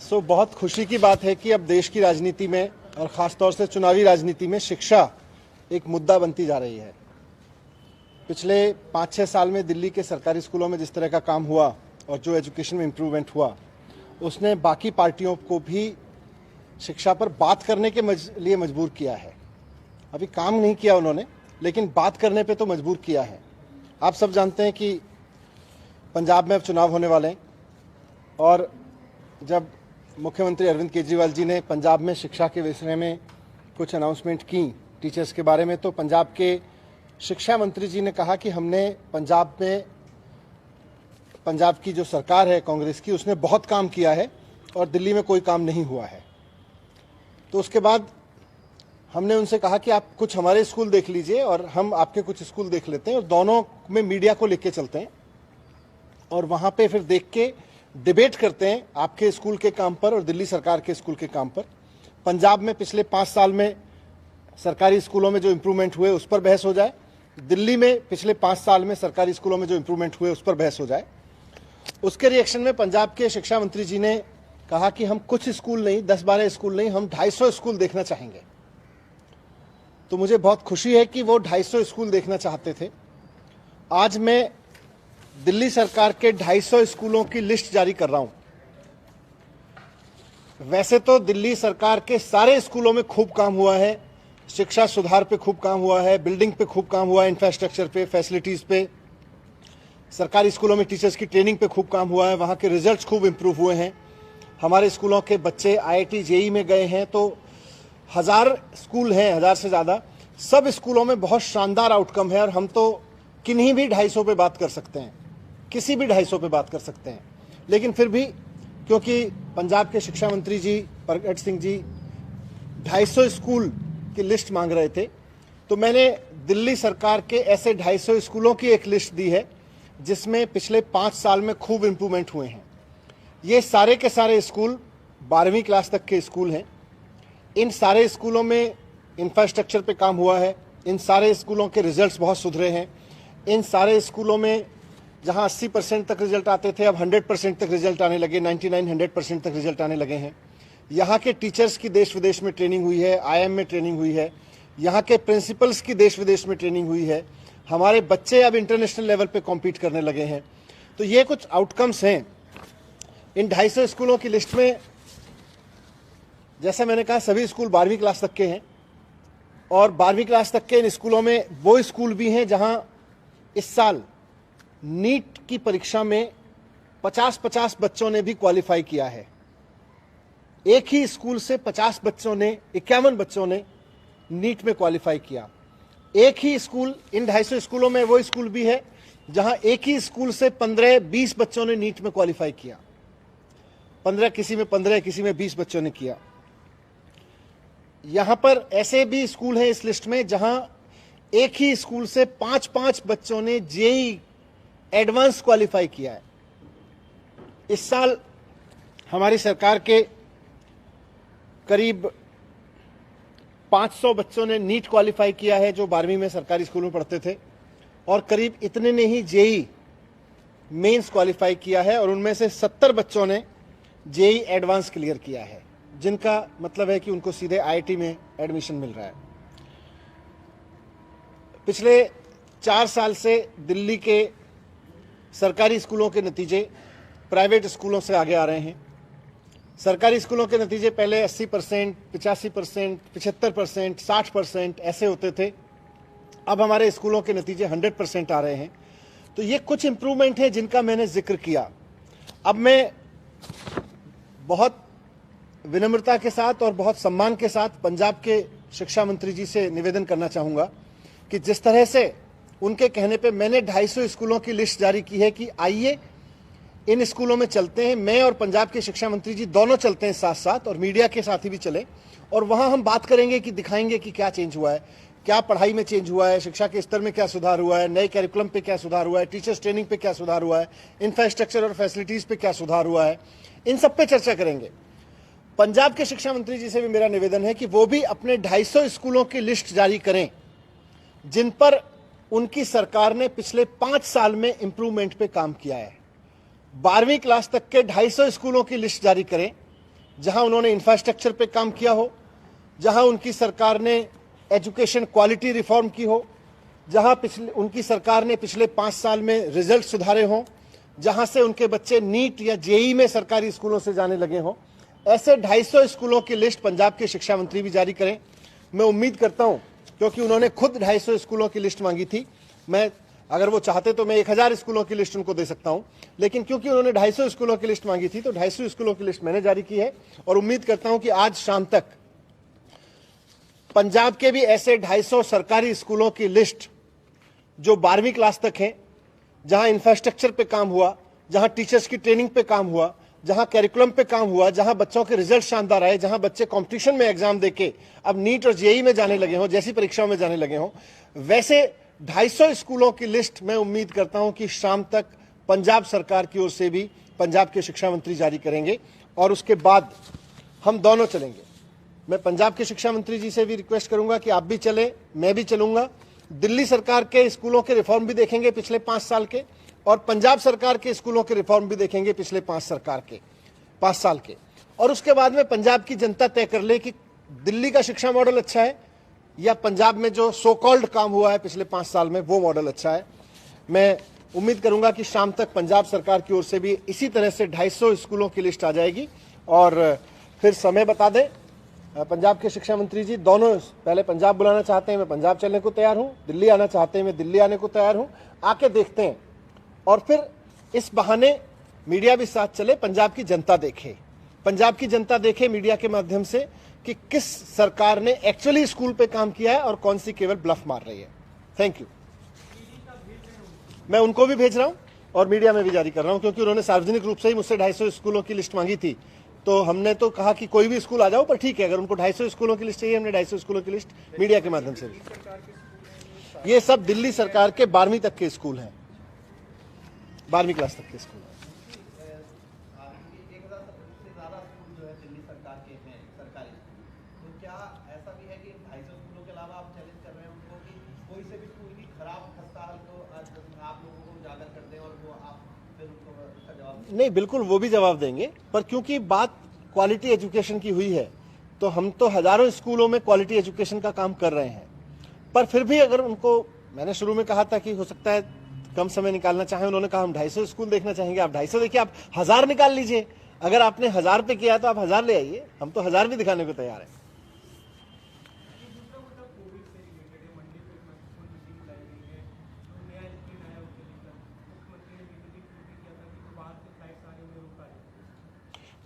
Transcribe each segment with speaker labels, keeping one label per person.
Speaker 1: बहुत खुशी की बात है कि अब देश की राजनीति में और ख़ासतौर से चुनावी राजनीति में शिक्षा एक मुद्दा बनती जा रही है। पिछले 5-6 साल में दिल्ली के सरकारी स्कूलों में जिस तरह का काम हुआ और जो एजुकेशन में इम्प्रूवमेंट हुआ, उसने बाकी पार्टियों को भी शिक्षा पर बात करने के लिए मजबूर किया है। अभी काम नहीं किया उन्होंने, लेकिन बात करने पे तो मजबूर किया है। आप सब जानते हैं कि पंजाब में अब चुनाव होने वाले हैं और जब मुख्यमंत्री अरविंद केजरीवाल जी ने पंजाब में शिक्षा के विषय में कुछ अनाउंसमेंट की टीचर्स के बारे में, तो पंजाब के शिक्षा मंत्री जी ने कहा कि हमने पंजाब की जो सरकार है कांग्रेस की, उसने बहुत काम किया है और दिल्ली में कोई काम नहीं हुआ है। तो उसके बाद हमने उनसे कहा कि आप कुछ हमारे स्कूल देख लीजिए और हम आपके कुछ स्कूल देख लेते हैं और दोनों में मीडिया को लेके चलते हैं और वहाँ पे फिर देख के डिबेट करते हैं आपके स्कूल के काम पर और दिल्ली सरकार के स्कूल के काम पर। पंजाब में पिछले 5 साल में सरकारी स्कूलों में जो इम्प्रूवमेंट हुए उस पर बहस हो जाए, दिल्ली में पिछले 5 साल में सरकारी स्कूलों में जो इम्प्रूवमेंट हुए उस पर बहस हो जाए। उसके रिएक्शन में पंजाब के शिक्षा मंत्री जी ने कहा कि हम कुछ स्कूल नहीं, 10-12 स्कूल नहीं, हम 250 स्कूल देखना चाहेंगे। तो मुझे बहुत खुशी है कि वो 250 स्कूल देखना चाहते थे। आज मैं दिल्ली सरकार के 250 स्कूलों की लिस्ट जारी कर रहा हूं। वैसे तो दिल्ली सरकार के सारे स्कूलों में खूब काम हुआ है, शिक्षा सुधार पे खूब काम हुआ है, बिल्डिंग पे खूब काम हुआ है, इंफ्रास्ट्रक्चर पे, फैसिलिटीज पे, सरकारी स्कूलों में टीचर्स की ट्रेनिंग पे खूब काम हुआ है, वहाँ के रिजल्ट्स खूब इम्प्रूव हुए हैं। हमारे स्कूलों के बच्चे IIT JEE में गए हैं, तो 1000 स्कूल हैं, 1000 से ज़्यादा, सब स्कूलों में बहुत शानदार आउटकम है और हम तो किन्हीं भी 250 पे बात कर सकते हैं, किसी भी 250 पे बात कर सकते हैं। लेकिन फिर भी क्योंकि पंजाब के शिक्षा मंत्री जी प्रगट सिंह जी 250 स्कूल की लिस्ट मांग रहे थे, तो मैंने दिल्ली सरकार के ऐसे 250 स्कूलों की एक लिस्ट दी है जिसमें पिछले 5 साल में खूब इम्प्रूवमेंट हुए हैं। ये सारे के सारे स्कूल 12वीं क्लास तक के स्कूल हैं। इन सारे स्कूलों में इंफ्रास्ट्रक्चर पे काम हुआ है, इन सारे स्कूलों के रिजल्ट्स बहुत सुधरे हैं। इन सारे स्कूलों में जहां 80% तक रिजल्ट आते थे, अब 100% तक रिजल्ट आने लगे, 99-100% तक रिजल्ट आने लगे हैं। यहाँ के टीचर्स की देश विदेश में ट्रेनिंग हुई है, IIM में ट्रेनिंग हुई है, यहाँ के प्रिंसिपल्स की देश विदेश में ट्रेनिंग हुई है। हमारे बच्चे अब इंटरनेशनल लेवल पे कॉम्पीट करने लगे हैं। तो ये कुछ आउटकम्स हैं। इन 250 स्कूलों की लिस्ट में जैसा मैंने कहा सभी स्कूल 12वीं क्लास तक के हैं और 12वीं क्लास तक के इन स्कूलों में वो स्कूल भी हैं जहां इस साल नीट की परीक्षा में 50-50 बच्चों ने भी क्वालिफाई किया है। एक ही स्कूल से 50 बच्चों ने, 51 बच्चों ने नीट में क्वालिफाई किया। एक ही स्कूल, इन 250 स्कूलों में वो स्कूल भी है जहां एक ही स्कूल से 15-20 बच्चों ने नीट में क्वालिफाई किया। 15, किसी में 15, किसी में 20 बच्चों ने किया। यहां पर ऐसे भी स्कूल हैं इस लिस्ट में जहां एक ही स्कूल से 5-5 बच्चों ने JEE एडवांस क्वालिफाई किया है। इस साल हमारी सरकार के करीब 500 बच्चों ने नीट क्वालिफाई किया है जो 12वीं में सरकारी स्कूल में पढ़ते थे, और करीब इतने ने ही JEE मेंस क्वालिफाई किया है और उनमें से 70 बच्चों ने JEE एडवांस क्लियर किया है, जिनका मतलब है कि उनको सीधे IIT में एडमिशन मिल रहा है। पिछले 4 साल से दिल्ली के सरकारी स्कूलों के नतीजे प्राइवेट स्कूलों से आगे आ रहे हैं। सरकारी स्कूलों के नतीजे पहले 80%, 85%, 75%, 60% ऐसे होते थे। अब हमारे स्कूलों के नतीजे 100% आ रहे हैं। तो ये कुछ इम्प्रूवमेंट है जिनका मैंने जिक्र किया। अब मैं बहुत विनम्रता के साथ और बहुत सम्मान के साथ पंजाब के शिक्षा मंत्री जी से निवेदन करना चाहूँगा कि जिस तरह से उनके कहने पे मैंने 250 स्कूलों की लिस्ट जारी की है कि आइए इन स्कूलों में चलते हैं, मैं और पंजाब के शिक्षा मंत्री जी दोनों चलते हैं साथ साथ, और मीडिया के साथ ही भी चले, और वहाँ हम बात करेंगे कि दिखाएंगे कि क्या चेंज हुआ है, क्या पढ़ाई में चेंज हुआ है, शिक्षा के स्तर में क्या सुधार हुआ है, नए कैरिकुलम पे क्या सुधार हुआ है, टीचर्स ट्रेनिंग पे क्या सुधार हुआ है, इंफ्रास्ट्रक्चर और फैसिलिटीज पे क्या सुधार हुआ है, इन सब पे चर्चा करेंगे। पंजाब के शिक्षा मंत्री जी से भी मेरा निवेदन है कि वो भी अपने 250 स्कूलों की लिस्ट जारी करें जिन पर उनकी सरकार ने पिछले 5 साल में इंप्रूवमेंट पे काम किया है। 12वीं क्लास तक के 250 स्कूलों की लिस्ट जारी करें जहां उन्होंने इंफ्रास्ट्रक्चर पे काम किया हो, जहां उनकी सरकार ने एजुकेशन क्वालिटी रिफॉर्म की हो, जहां उनकी सरकार ने पिछले 5 साल में रिजल्ट सुधारे हों, जहां से उनके बच्चे नीट या जेई में सरकारी स्कूलों से जाने लगे हों, ऐसे 250 स्कूलों की लिस्ट पंजाब के शिक्षा मंत्री भी जारी करें। मैं उम्मीद करता हूं, क्योंकि उन्होंने खुद 250 स्कूलों की लिस्ट मांगी थी। मैं अगर वो चाहते तो मैं 1000 स्कूलों की लिस्ट उनको दे सकता हूं, लेकिन क्योंकि उन्होंने 250 स्कूलों की लिस्ट मांगी थी तो 250 स्कूलों की लिस्ट मैंने जारी की है। और उम्मीद करता हूं कि आज शाम तक पंजाब के भी ऐसे 250 सरकारी स्कूलों की लिस्ट जो 12वीं क्लास तक हैं, जहां इंफ्रास्ट्रक्चर पे काम हुआ, जहां टीचर्स की ट्रेनिंग पे काम हुआ, जहां कैरिकुलम पे काम हुआ, जहां बच्चों के रिजल्ट शानदार आए, जहां बच्चे कंपटीशन में एग्जाम देके अब नीट और जेई में जाने लगे हों, जैसी परीक्षाओं में जाने लगे हों, वैसे 250 स्कूलों की लिस्ट मैं उम्मीद करता हूं कि शाम तक पंजाब सरकार की ओर से भी पंजाब के शिक्षा मंत्री जारी करेंगे और उसके बाद हम दोनों चलेंगे। मैं पंजाब के शिक्षा मंत्री जी से भी रिक्वेस्ट करूंगा कि आप भी चलें, मैं भी चलूंगा। दिल्ली सरकार के स्कूलों के रिफॉर्म भी देखेंगे पिछले 5 साल के, और पंजाब सरकार के स्कूलों के रिफॉर्म भी देखेंगे पिछले 5 साल के। और उसके बाद में पंजाब की जनता तय कर ले कि दिल्ली का शिक्षा मॉडल अच्छा है या पंजाब में जो सो कॉल्ड काम हुआ है पिछले 5 साल में वो मॉडल अच्छा है। मैं उम्मीद करूंगा कि शाम तक पंजाब सरकार की ओर से भी इसी तरह से 250 स्कूलों की लिस्ट आ जाएगी। और फिर समय बता दें पंजाब के शिक्षा मंत्री जी, दोनों पहले पंजाब बुलाना चाहते हैं, मैं पंजाब चलने को तैयार हूं, दिल्ली आना चाहते हैं, मैं दिल्ली आने को तैयार हूं। आके देखते हैं और फिर इस बहाने मीडिया भी साथ चले, पंजाब की जनता देखे, पंजाब की जनता देखे मीडिया के माध्यम से कि किस सरकार ने एक्चुअली स्कूल पे काम किया है और कौन सी केवल ब्लफ मार रही है। Thank you. मैं उनको भी भेज रहा हूं और मीडिया में भी जारी कर रहा हूं, क्योंकि उन्होंने सार्वजनिक रूप से ही मुझसे 250 स्कूलों की लिस्ट मांगी थी, तो हमने तो कहा कि कोई भी स्कूल आ जाओ, पर ठीक है, अगर उनको 250 स्कूलों की लिस्ट चाहिए, हमने 250 स्कूलों की लिस्ट मीडिया के माध्यम से भी। ये सब दिल्ली सरकार के 12वीं तक के स्कूल हैं, 12वीं क्लास तक के स्कूल। नहीं, बिल्कुल वो भी जवाब देंगे, पर क्योंकि बात क्वालिटी एजुकेशन की हुई है तो हम तो हजारों स्कूलों में क्वालिटी एजुकेशन का काम कर रहे हैं। पर फिर भी अगर उनको, मैंने शुरू में कहा था कि हो सकता है कम समय निकालना चाहें, उन्होंने कहा हम 250 स्कूल देखना चाहेंगे। आप 250 देखिए, आप 1000 निकाल लीजिए। अगर आपने 1000 पे किया तो आप 1000 ले आइए, हम तो 1000 भी दिखाने को तैयार है।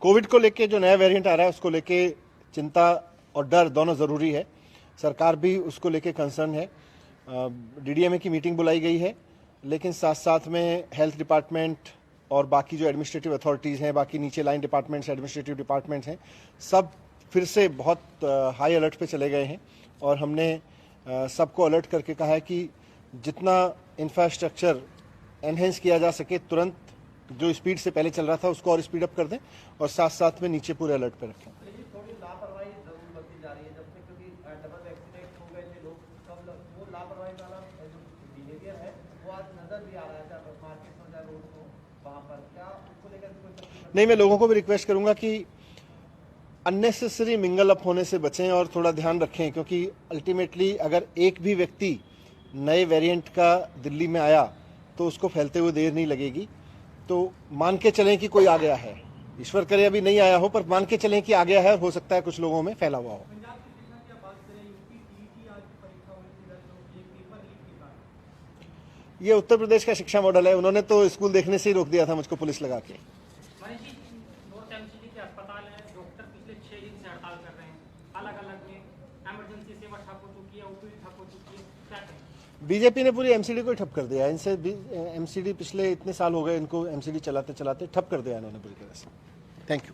Speaker 1: कोविड को लेके जो नया वेरिएंट आ रहा है उसको लेके चिंता और डर दोनों ज़रूरी है। सरकार भी उसको लेके कंसर्न है। डीडीएमए की मीटिंग बुलाई गई है, लेकिन साथ साथ में हेल्थ डिपार्टमेंट और बाकी जो एडमिनिस्ट्रेटिव अथॉरिटीज़ हैं, बाकी नीचे लाइन डिपार्टमेंट्स, एडमिनिस्ट्रेटिव डिपार्टमेंट्स हैं, सब फिर से बहुत हाई अलर्ट पे चले गए हैं। और हमने सबको अलर्ट करके कहा है कि जितना इंफ्रास्ट्रक्चर एनहेंस किया जा सके, तुरंत जो स्पीड से पहले चल रहा था उसको और स्पीड अप कर दें, और साथ साथ में नीचे पूरे अलर्ट पे रखें।
Speaker 2: थोड़ी लापरवाही जरूर बढ़ती जा रही है, जब से क्योंकि डबल एक्सीडेंट हो गए थे लोग, सब वो लापरवाही वाला जो बिहेवियर है वो आज नजर भी आ रहा है, चाहे मार्केट हो चाहे रोड हो, वहां पर क्या उसको लेकर कोई
Speaker 1: नहीं, मैं लोगों को भी रिक्वेस्ट करूंगा कि अननेसेसरी मिंगल अप होने से बचें और थोड़ा ध्यान रखें, क्योंकि अल्टीमेटली अगर एक भी व्यक्ति नए वेरिएंट का दिल्ली में आया तो उसको फैलते हुए देर नहीं लगेगी। तो मान के चलें कि कोई आ गया है, ईश्वर करे अभी नहीं आया हो, पर मान के चलें कि आ गया है, हो सकता है कुछ लोगों में फैला हुआ हो। ये उत्तर प्रदेश का शिक्षा मॉडल है, उन्होंने तो स्कूल देखने से ही रोक दिया था मुझको पुलिस लगा के।
Speaker 3: अस्पताल है, डॉक्टर पिछले 6 दिन से हड़ताल कर रहे हैं, अलग-अलग में इमरजेंसी सेवा ठप हो चुकी है, ओपीडी ठप हो चुकी है, क्या कहें?
Speaker 1: बीजेपी ने पूरी एमसीडी को ठप कर दिया। इनसे एमसीडी पिछले इतने साल हो गए, इनको एमसीडी चलाते चलाते ठप कर दिया इन्होंने पूरी तरह से। Thank you.